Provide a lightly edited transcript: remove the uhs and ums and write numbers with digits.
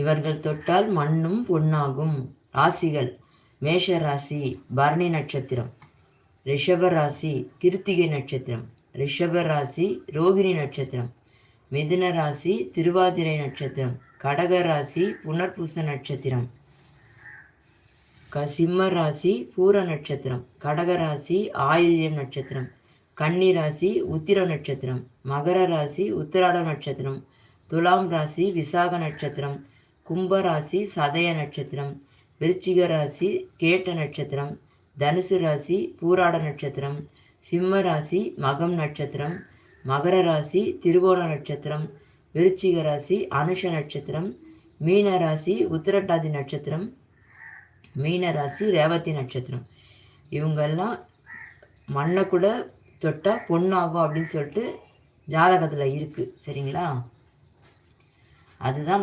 இவர்கள் தொட்டால் மண்ணும் பொன்னாகும். ராசிகள்: மேஷ ராசி பரணி நட்சத்திரம், ரிஷப ராசி கிருத்திகை நட்சத்திரம், ரிஷப ராசி ரோகிணி நட்சத்திரம், மிதுன ராசி திருவாதிரை நட்சத்திரம், கடக ராசி புனர்பூச நட்சத்திரம், சிம்ம ராசி பூர நட்சத்திரம், கடக ராசி ஆயில்யம் நட்சத்திரம், கன்னி ராசி உத்திர நட்சத்திரம், மகர ராசி உத்திராட நட்சத்திரம், துலாம் ராசி விசாக நட்சத்திரம், கும்ப ராசி சதய நட்சத்திரம், விருச்சிக ராசி கேட்ட நட்சத்திரம், தனுசு ராசி பூராட நட்சத்திரம், சிம்ம ராசி மகம் நட்சத்திரம், மகர ராசி திருவோண நட்சத்திரம், விருச்சிக ராசி அனுஷ நட்சத்திரம், மீன ராசி உத்திரட்டாதி நட்சத்திரம், மீன ராசி ரேவதி நட்சத்திரம். இவங்கெல்லாம் மண்ணை கூட தொட்டால் பொண்ணாகும் அப்படின்னு சொல்லிட்டு ஜாதகத்தில் இருக்குது. சரிங்களா? அதுதான்